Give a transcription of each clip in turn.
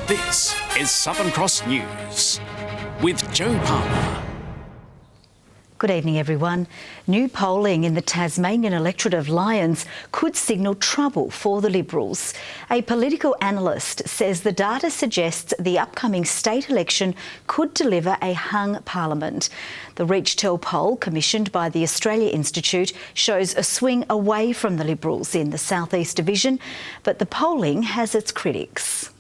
This is Southern Cross News with Joe Palmer. Good evening, everyone. New polling in the Tasmanian electorate of Lyons could signal trouble for the Liberals. A political analyst says the data suggests the upcoming state election could deliver a hung parliament. The Reach-Tel poll, commissioned by the Australia Institute, shows a swing away from the Liberals in the South East Division, but the polling has its critics.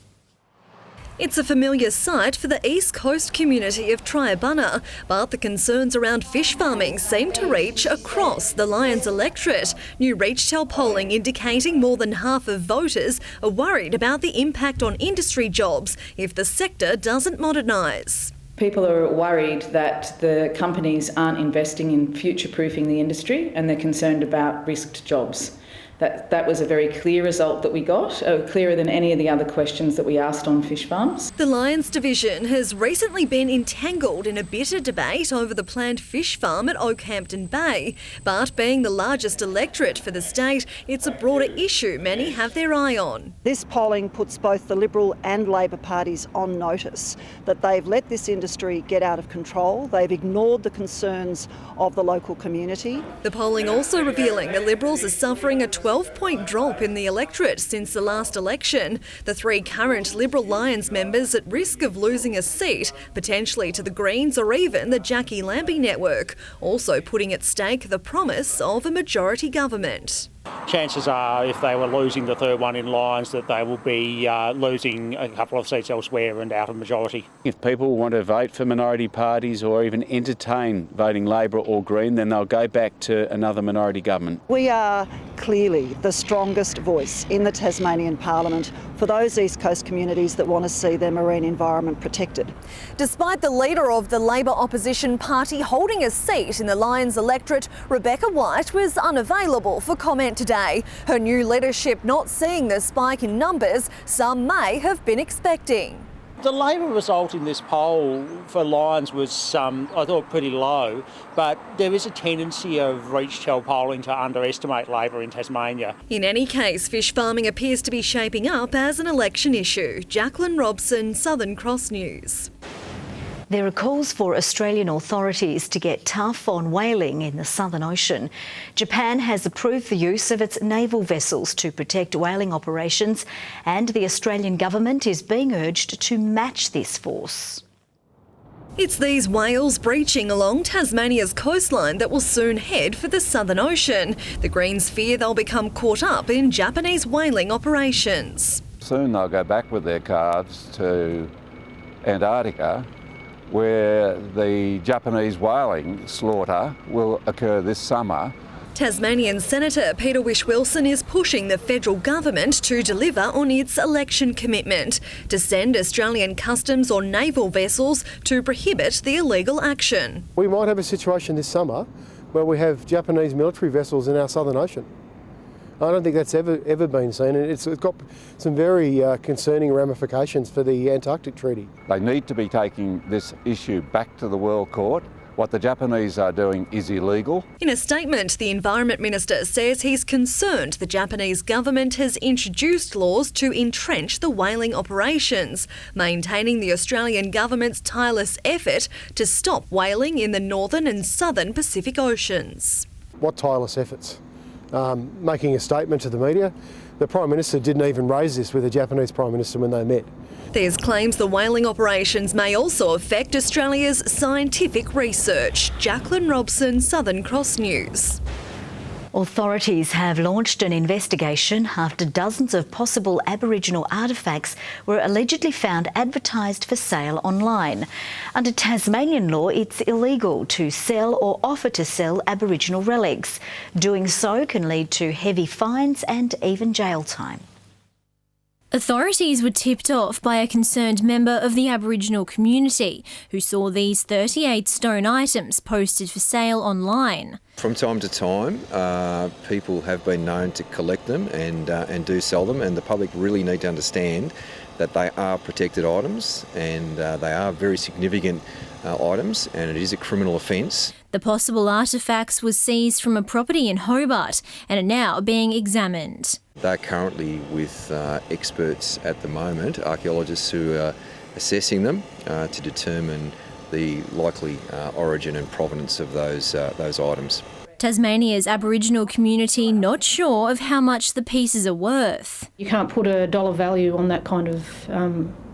It's a familiar sight for the East Coast community of Triabunna, but the concerns around fish farming seem to reach across the Lyons electorate. New Reach-Tel polling indicating more than half of voters are worried about the impact on industry jobs if the sector doesn't modernise. People are worried that the companies aren't investing in future-proofing the industry, and they're concerned about risked jobs. That was a very clear result that we got, clearer than any of the other questions that we asked on fish farms. The Lyons division has recently been entangled in a bitter debate over the planned fish farm at Oakhampton Bay. But being the largest electorate for the state, it's a broader issue many have their eye on. This polling puts both the Liberal and Labor parties on notice that they've let this industry get out of control. They've ignored the concerns of the local community. The polling also revealing the Liberals are suffering a 12-point drop in the electorate since the last election. The three current Liberal Lyons members at risk of losing a seat, potentially to the Greens or even the Jackie Lambie network, also putting at stake the promise of a majority government. Chances are, if they were losing the third one in Lyons, that they will be losing a couple of seats elsewhere and out of majority. If people want to vote for minority parties or even entertain voting Labor or Green, then they'll go back to another minority government. We are clearly the strongest voice in the Tasmanian Parliament for those East Coast communities that want to see their marine environment protected. Despite the leader of the Labor opposition party holding a seat in the Lyons electorate, Rebecca White was unavailable for comment today. Her new leadership not seeing the spike in numbers some may have been expecting. The Labor result in this poll for Lyons was, I thought, pretty low, but there is a tendency of Reach-Tel polling to underestimate Labor in Tasmania. In any case, fish farming appears to be shaping up as an election issue. Jacqueline Robson, Southern Cross News. There are calls for Australian authorities to get tough on whaling in the Southern Ocean. Japan has approved the use of its naval vessels to protect whaling operations, and the Australian government is being urged to match this force. It's these whales breaching along Tasmania's coastline that will soon head for the Southern Ocean. The Greens fear they'll become caught up in Japanese whaling operations. Soon they'll go back with their calves to Antarctica, where the Japanese whaling slaughter will occur this summer. Tasmanian Senator Peter Whish-Wilson is pushing the federal government to deliver on its election commitment to send Australian customs or naval vessels to prohibit the illegal action. We might have a situation this summer where we have Japanese military vessels in our Southern Ocean. I don't think that's ever been seen, and it's got some very concerning ramifications for the Antarctic Treaty. They need to be taking this issue back to the World Court. What the Japanese are doing is illegal. In a statement, the Environment Minister says he's concerned the Japanese government has introduced laws to entrench the whaling operations, maintaining the Australian government's tireless effort to stop whaling in the northern and southern Pacific Oceans. What tireless efforts? Making a statement to the media. The Prime Minister didn't even raise this with the Japanese Prime Minister when they met. There's claims the whaling operations may also affect Australia's scientific research. Jacqueline Robson, Southern Cross News. Authorities have launched an investigation after dozens of possible Aboriginal artefacts were allegedly found advertised for sale online. Under Tasmanian law, it's illegal to sell or offer to sell Aboriginal relics. Doing so can lead to heavy fines and even jail time. Authorities were tipped off by a concerned member of the Aboriginal community who saw these 38 stone items posted for sale online. From time to time, people have been known to collect them and do sell them, and the public really need to understand that they are protected items and they are very significant items, and it is a criminal offence. The possible artefacts was seized from a property in Hobart and are now being examined. They're currently with experts at the moment, archaeologists who are assessing them to determine the likely origin and provenance of those items. Tasmania's Aboriginal community not sure of how much the pieces are worth. You can't put a dollar value on that kind of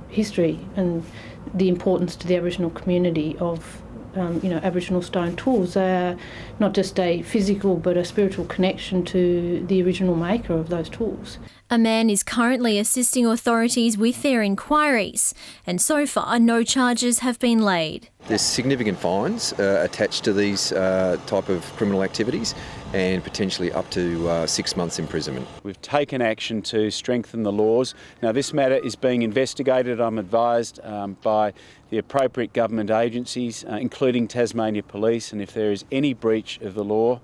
history and the importance to the Aboriginal community of Aboriginal stone tools. They're not just a physical but a spiritual connection to the original maker of those tools. A man is currently assisting authorities with their inquiries, and so far no charges have been laid. There's significant fines attached to these type of criminal activities, and potentially up to 6 months imprisonment. We've taken action to strengthen the laws. Now this matter is being investigated, I'm advised, by the appropriate government agencies, including Tasmania Police, and if there is any breach of the law,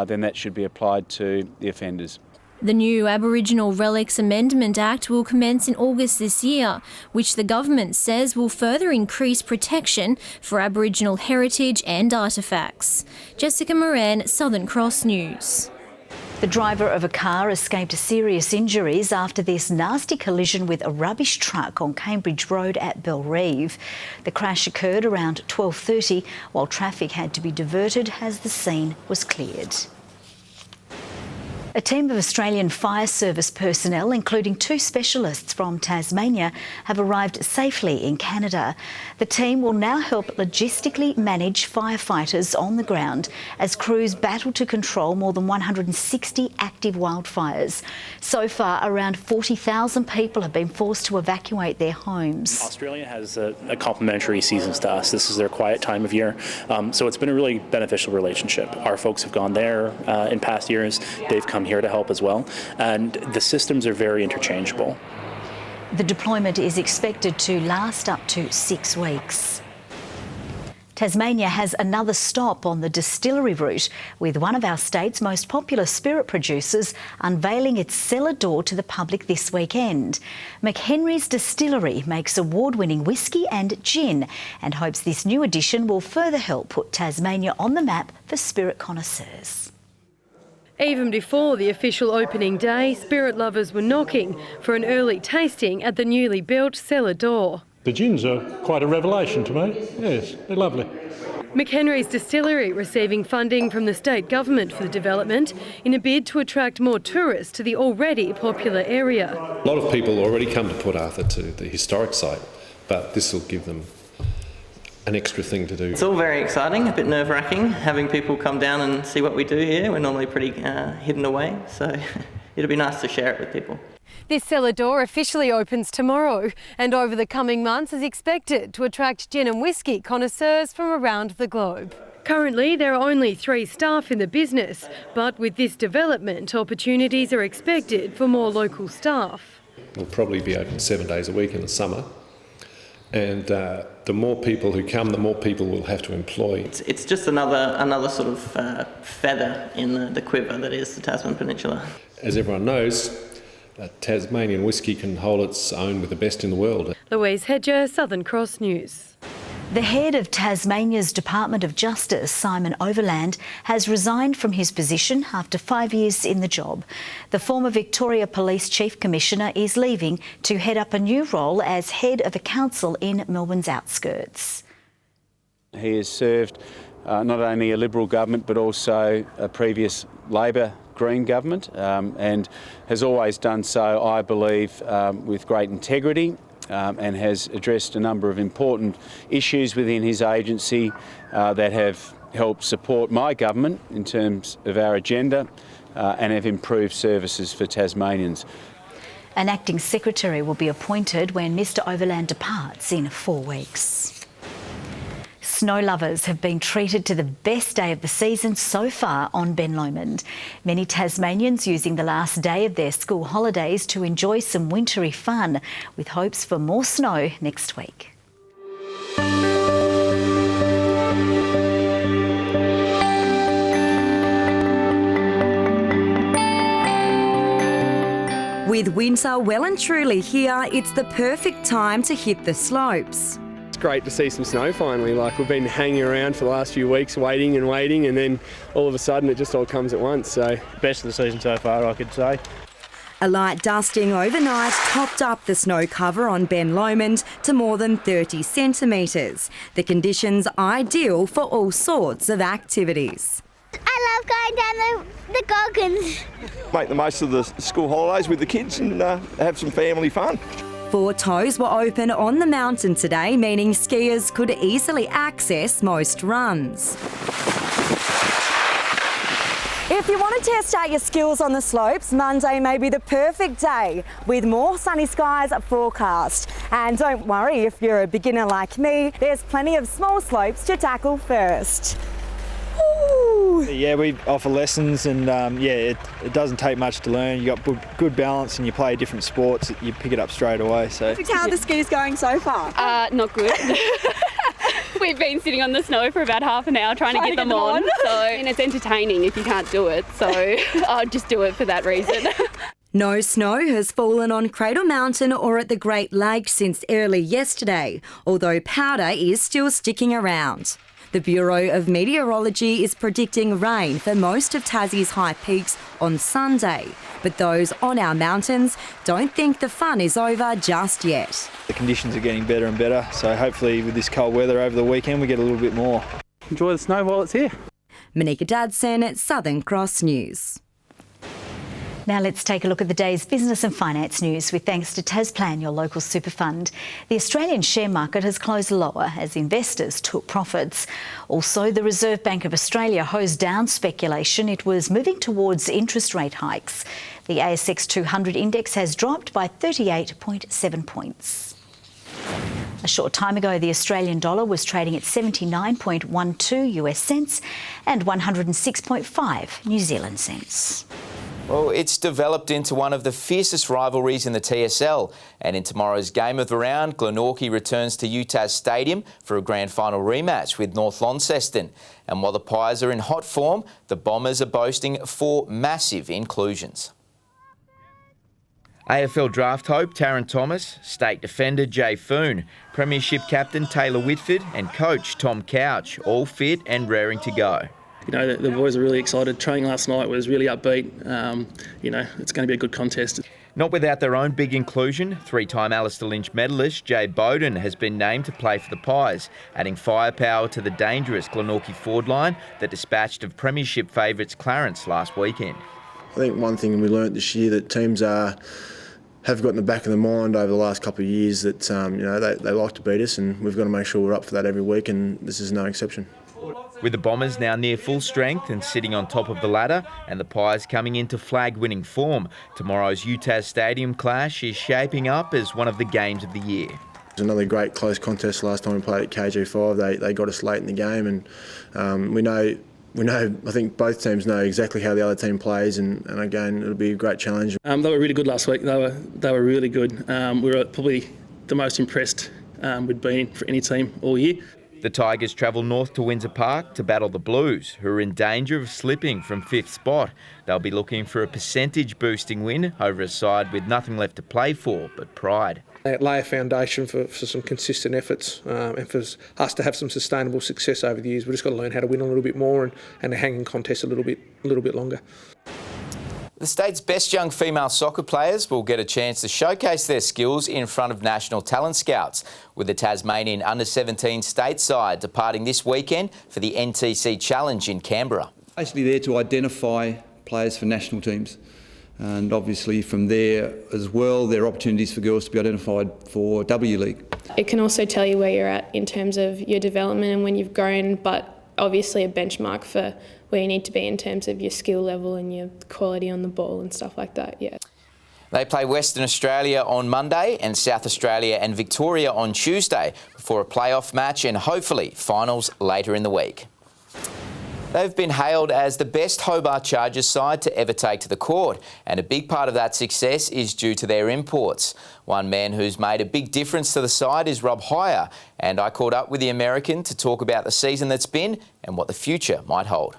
then that should be applied to the offenders. The new Aboriginal Relics Amendment Act will commence in August this year, which the government says will further increase protection for Aboriginal heritage and artefacts. Jessica Moran, Southern Cross News. The driver of a car escaped serious injuries after this nasty collision with a rubbish truck on Cambridge Road at Belrive. The crash occurred around 12:30 while traffic had to be diverted as the scene was cleared. A team of Australian fire service personnel, including 2 specialists from Tasmania, have arrived safely in Canada. The team will now help logistically manage firefighters on the ground as crews battle to control more than 160 active wildfires. So far, around 40,000 people have been forced to evacuate their homes. Australia has a complementary seasons to us. This is their quiet time of year, so it's been a really beneficial relationship. Our folks have gone there in past years. They've come here to help as well, and the systems are very interchangeable. The deployment is expected to last up to 6 weeks. Tasmania has another stop on the distillery route, with one of our state's most popular spirit producers unveiling its cellar door to the public this weekend. McHenry's Distillery makes award-winning whiskey and gin and hopes this new addition will further help put Tasmania on the map for spirit connoisseurs. Even before the official opening day, spirit lovers were knocking for an early tasting at the newly built cellar door. The gins are quite a revelation to me. Yes, they're lovely. McHenry's Distillery receiving funding from the state government for the development in a bid to attract more tourists to the already popular area. A lot of people already come to Port Arthur to the historic site, but this will give them an extra thing to do. It's all very exciting, a bit nerve-wracking, having people come down and see what we do here. We're normally pretty hidden away, so it'll be nice to share it with people. This cellar door officially opens tomorrow and over the coming months is expected to attract gin and whiskey connoisseurs from around the globe. Currently, there are only 3 staff in the business, but with this development, opportunities are expected for more local staff. We'll probably be open 7 days a week in the summer. And the more people who come, the more people we'll have to employ. It's just another sort of feather in the quiver that is the Tasman Peninsula. As everyone knows, Tasmanian whisky can hold its own with the best in the world. Louise Hedger, Southern Cross News. The head of Tasmania's Department of Justice, Simon Overland, has resigned from his position after 5 years in the job. The former Victoria Police Chief Commissioner is leaving to head up a new role as head of a council in Melbourne's outskirts. He has served not only a Liberal government but also a previous Labor Green government and has always done so, I believe, with great integrity. And has addressed a number of important issues within his agency that have helped support my government in terms of our agenda and have improved services for Tasmanians. An acting secretary will be appointed when Mr Overland departs in 4 weeks. Snow lovers have been treated to the best day of the season so far on Ben Lomond. Many Tasmanians using the last day of their school holidays to enjoy some wintry fun, with hopes for more snow next week. We With winter well and truly here, it's the perfect time to hit the slopes. It's great to see some snow finally. Like, we've been hanging around for the last few weeks waiting, and then all of a sudden it just all comes at once. So best of the season so far, I could say. A light dusting overnight topped up the snow cover on Ben Lomond to more than 30 centimetres. The conditions ideal for all sorts of activities. I love going down the Goggins. Make the most of the school holidays with the kids and have some family fun. 4 toes were open on the mountain today, meaning skiers could easily access most runs. If you want to test out your skills on the slopes, Monday may be the perfect day with more sunny skies forecast. And don't worry, if you're a beginner like me, there's plenty of small slopes to tackle first. Woo! Yeah, we offer lessons and it doesn't take much to learn. You got good balance and you play different sports, you pick it up straight away. So how are the skis going so far? Not good. We've been sitting on the snow for about half an hour trying to get them on. And it's entertaining if you can't do it. So I'll just do it for that reason. No snow has fallen on Cradle Mountain or at the Great Lakes since early yesterday, although powder is still sticking around. The Bureau of Meteorology is predicting rain for most of Tassie's high peaks on Sunday, but those on our mountains don't think the fun is over just yet. The conditions are getting better and better, so hopefully with this cold weather over the weekend we get a little bit more. Enjoy the snow while it's here. Monica Dadson at Southern Cross News. Now let's take a look at the day's business and finance news with thanks to Tasplan, your local super fund. The Australian share market has closed lower as investors took profits. Also, the Reserve Bank of Australia hosed down speculation it was moving towards interest rate hikes. The ASX 200 index has dropped by 38.7 points. A short time ago, the Australian dollar was trading at 79.12 US cents and 106.5 New Zealand cents. Well, it's developed into one of the fiercest rivalries in the TSL. And in tomorrow's game of the round, Glenorchy returns to UTAS Stadium for a grand final rematch with North Launceston. And while the Pies are in hot form, the Bombers are boasting 4 massive inclusions. AFL draft hope Taron Thomas, state defender Jay Foon, premiership captain Taylor Whitford and coach Tom Couch, all fit and raring to go. You know, the boys are really excited. Training last night was really upbeat. It's going to be a good contest. Not without their own big inclusion, 3-time Alistair Lynch medalist Jay Bowden has been named to play for the Pies, adding firepower to the dangerous Glenorchy forward line that dispatched of premiership favourites Clarence last weekend. I think one thing we learnt this year that teams have got in the back of their mind over the last couple of years that they like to beat us, and we've got to make sure we're up for that every week, and this is no exception. With the Bombers now near full strength and sitting on top of the ladder, and the Pies coming into flag-winning form, tomorrow's UTAS Stadium clash is shaping up as one of the games of the year. It was another great close contest last time we played at KG5. They got us late in the game, and we know. I think both teams know exactly how the other team plays, and again, it'll be a great challenge. They were really good last week. They were really good. We were probably the most impressed we'd been for any team all year. The Tigers travel north to Windsor Park to battle the Blues, who are in danger of slipping from 5th spot. They'll be looking for a percentage-boosting win over a side with nothing left to play for but pride. They lay a foundation for some consistent efforts and for us to have some sustainable success over the years. We've just got to learn how to win a little bit more and hang in contests a little bit longer. The state's best young female soccer players will get a chance to showcase their skills in front of national talent scouts, with the Tasmanian under-17 state side departing this weekend for the NTC Challenge in Canberra. Basically there to identify players for national teams, and obviously from there as well there are opportunities for girls to be identified for W League. It can also tell you where you're at in terms of your development and when you've grown, but obviously a benchmark for where you need to be in terms of your skill level and your quality on the ball and stuff like that, yeah. They play Western Australia on Monday and South Australia and Victoria on Tuesday before a playoff match and hopefully finals later in the week. They've been hailed as the best Hobart Chargers side to ever take to the court, and a big part of that success is due to their imports. One man who's made a big difference to the side is Rob Heyer, and I caught up with the American to talk about the season that's been and what the future might hold.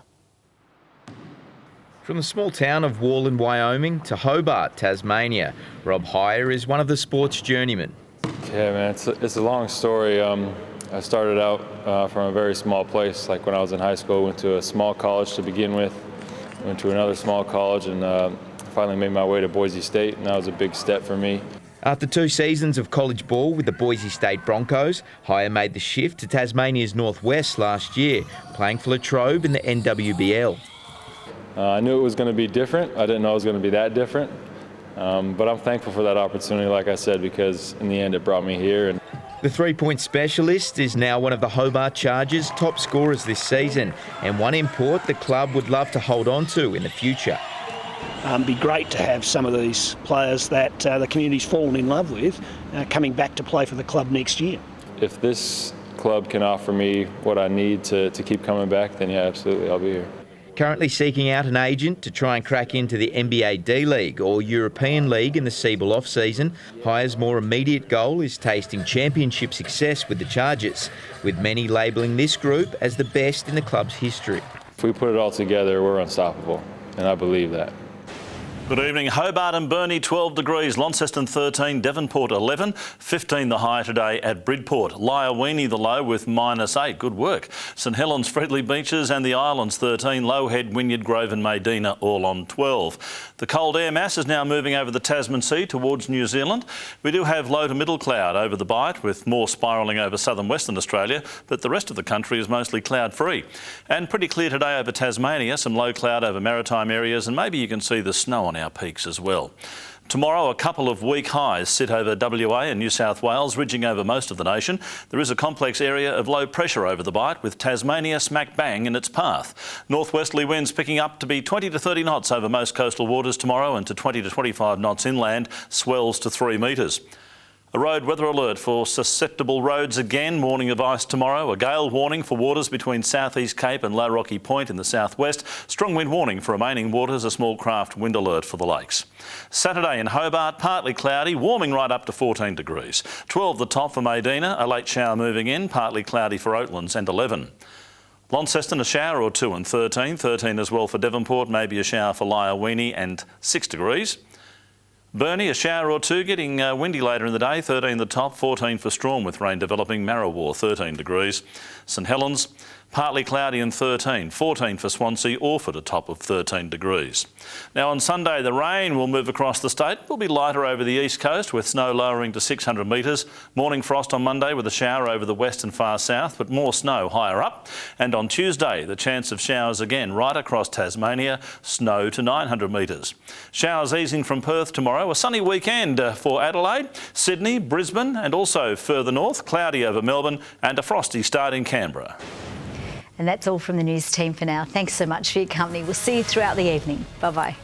From the small town of Warland, Wyoming to Hobart, Tasmania, Rob Heyer is one of the sport's journeymen. Yeah, man, it's a long story. I started out from a very small place. Like when I was in high school, went to a small college to begin with, went to another small college, and finally made my way to Boise State, and that was a big step for me. After 2 seasons of college ball with the Boise State Broncos, Heyer made the shift to Tasmania's northwest last year, playing for Latrobe in the NWBL. I knew it was going to be different. I didn't know it was going to be that different. But I'm thankful for that opportunity, like I said, because in the end it brought me here. The three-point specialist is now one of the Hobart Chargers' top scorers this season, and one import the club would love to hold on to in the future. Be great to have some of these players that the community's fallen in love with coming back to play for the club next year. If this club can offer me what I need to keep coming back, then yeah, absolutely, I'll be here. Currently seeking out an agent to try and crack into the NBA D-League or European League in the Seabull off-season, Heyer's more immediate goal is tasting championship success with the Chargers, with many labelling this group as the best in the club's history. If we put it all together, we're unstoppable, and I believe that. Good evening. Hobart and Burnie 12 degrees, Launceston 13, Devonport 11, 15 the high today at Bridport. Lyawini the low with -8. Good work. St Helens, Fredley Beaches and the Islands 13, Lowhead, Wynyard Grove and Medina all on 12. The cold air mass is now moving over the Tasman Sea towards New Zealand. We do have low to middle cloud over the Bight with more spiralling over southern Western Australia, but the rest of the country is mostly cloud free. And pretty clear today over Tasmania, some low cloud over maritime areas, and maybe you can see the snow on our peaks as well. Tomorrow, a couple of weak highs sit over WA and New South Wales, ridging over most of the nation. There is a complex area of low pressure over the Bight, with Tasmania smack bang in its path. Northwesterly winds picking up to be 20 to 30 knots over most coastal waters tomorrow, and to 20 to 25 knots inland, swells to 3 metres. A road weather alert for susceptible roads again, warning of ice tomorrow. A gale warning for waters between South East Cape and Low Rocky Point in the southwest. Strong wind warning for remaining waters. A small craft wind alert for the lakes. Saturday in Hobart, partly cloudy, warming right up to 14 degrees. 12 the top for Medina, a late shower moving in, partly cloudy for Oatlands, and 11. Launceston, a shower or two and 13. 13 as well for Devonport, maybe a shower for Lyawini and 6 degrees. Burnie, a shower or two, getting windy later in the day, 13 the top, 14 for Strawn with rain developing, Marrawar 13 degrees. St Helens, partly cloudy and 13, 14 for Swansea, Orford a top of 13 degrees. Now on Sunday the rain will move across the state. It will be lighter over the east coast with snow lowering to 600 metres. Morning frost on Monday with a shower over the west and far south, but more snow higher up. And on Tuesday the chance of showers again right across Tasmania, snow to 900 metres. Showers easing from Perth tomorrow. A sunny weekend for Adelaide, Sydney, Brisbane and also further north, cloudy over Melbourne and a frosty start in Canberra. And that's all from the news team for now. Thanks so much for your company. We'll see you throughout the evening. Bye-bye.